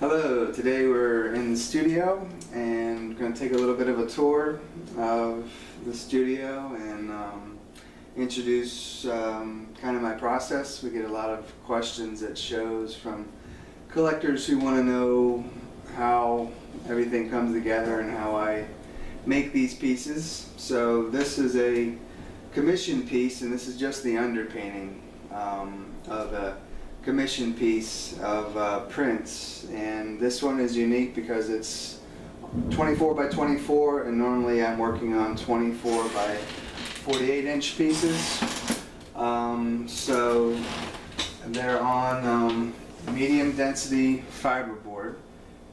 Hello, today we're in the studio and going to take a little bit of a tour of the studio and introduce kind of my process. We get a lot of questions at shows from collectors who want to know how everything comes together and how I make these pieces. So this is a commission piece, and this is just the underpainting of a commission piece of prints, and this one is unique because it's 24 by 24, and normally I'm working on 24 by 48 inch pieces. So they're on medium density fiberboard,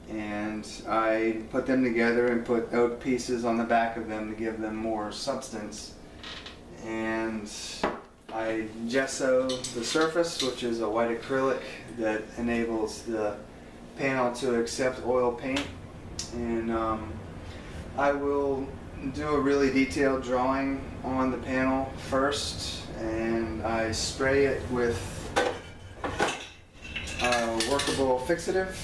and I put them together and put oak pieces on the back of them to give them more substance, and I gesso the surface, which is a white acrylic that enables the panel to accept oil paint. And I will do a really detailed drawing on the panel first, and I spray it with workable fixative,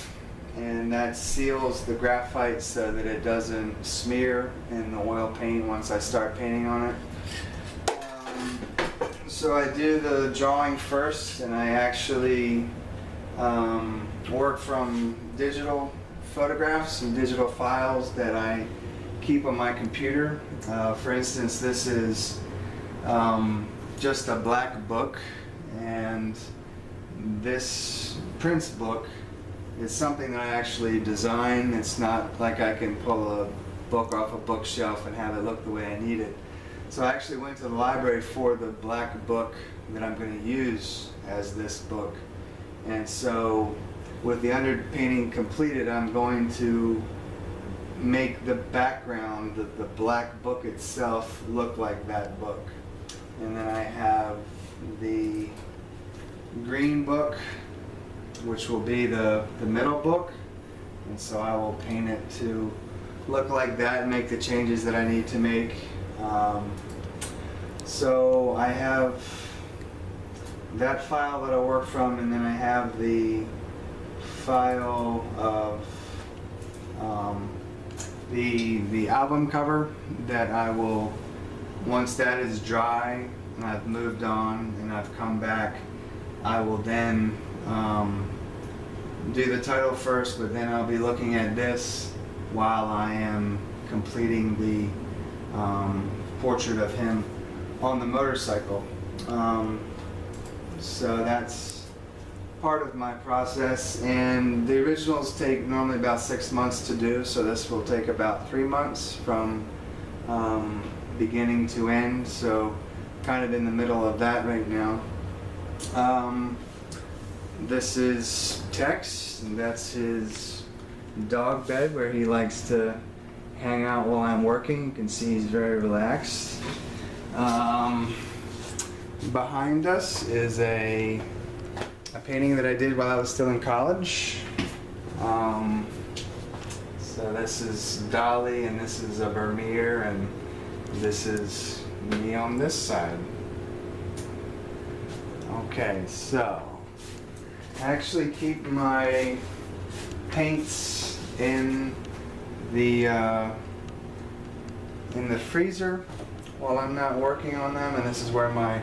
and that seals the graphite so that it doesn't smear in the oil paint once I start painting on it. So I do the drawing first, and I actually work from digital photographs and digital files that I keep on my computer. For instance, this is just a black book, and this prints book is something that I actually design. It's not like I can pull a book off a bookshelf and have it look the way I need it. So I actually went to the library for the black book that I'm going to use as this book. And so with the underpainting completed, I'm going to make the background, the black book itself, look like that book. And then I have the green book, which will be the middle book. And so I will paint it to look like that and make the changes that I need to make. So I have that file that I work from, and then I have the file of the album cover that I will, once that is dry and I've moved on and I've come back, I will then do the title first, but then I'll be looking at this while I am completing the portrait of him on the motorcycle. So that's part of my process, and the originals take normally about 6 months to do, so this will take about 3 months from beginning to end, so kind of in the middle of that right now. This is Tex, and that's his dog bed where he likes to hang out while I'm working. You can see he's very relaxed. Behind us is a painting that I did while I was still in college. So this is Dolly, and this is a Vermeer, and this is me on this side. Okay, so I actually keep my paints in the freezer while I'm not working on them, and this is where my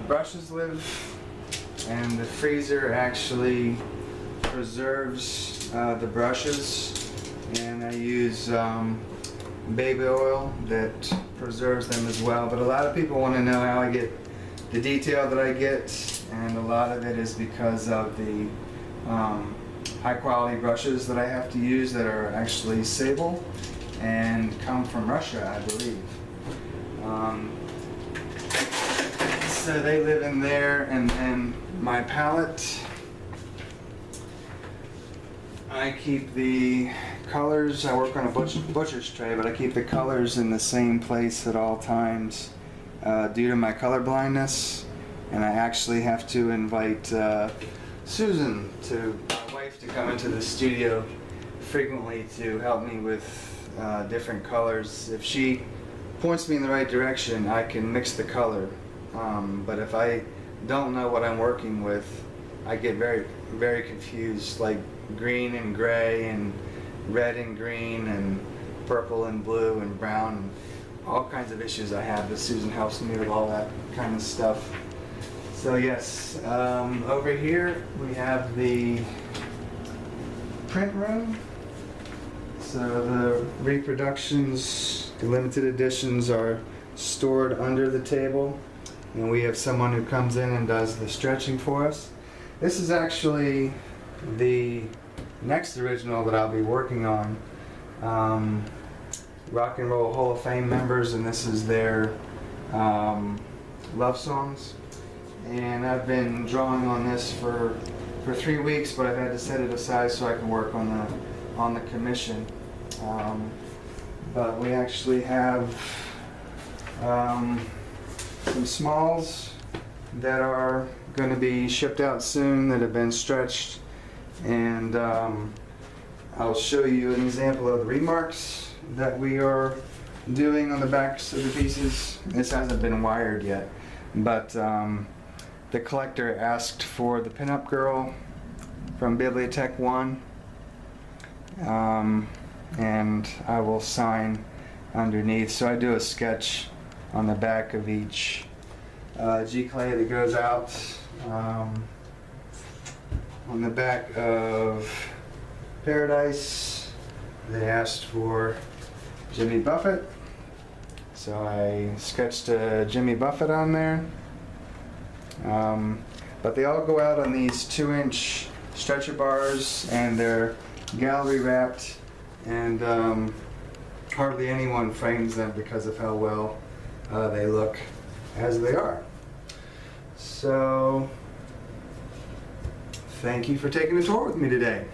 brushes live, and the freezer actually preserves the brushes, and I use baby oil that preserves them as well. But a lot of people want to know how I get the detail that I get, and a lot of it is because of the high quality brushes that I have to use that are actually sable and come from Russia, I believe. So they live in there, and then my palette, I keep the colors, I work on a butcher's tray, but I keep the colors in the same place at all times due to my color blindness, and I actually have to invite Susan, my wife, to come into the studio frequently to help me with different colors. If she points me in the right direction, I can mix the color. But if I don't know what I'm working with, I get very confused, like green and gray and red and green and purple and blue and brown, and all kinds of issues I have. But Susan helps me with all that kind of stuff. So yes, over here we have the print room. So the reproductions, the limited editions are stored under the table, and we have someone who comes in and does the stretching for us. This is actually the next original that I'll be working on. Rock and Roll Hall of Fame members, and this is their love songs. And I've been drawing on this for 3 weeks, but I've had to set it aside so I can work on the commission. But we actually have some smalls that are going to be shipped out soon that have been stretched, and I'll show you an example of the remarks that we are doing on the backs of the pieces. This hasn't been wired yet, but the collector asked for the pinup girl from Bibliotech 1, and I will sign underneath. So I do a sketch on the back of each G-clay that goes out. On the back of Paradise, they asked for Jimmy Buffett, so I sketched Jimmy Buffett on there. But they all go out on these 2-inch stretcher bars, and they're gallery wrapped, and hardly anyone frames them because of how well they look as they are. So thank you for taking a tour with me today.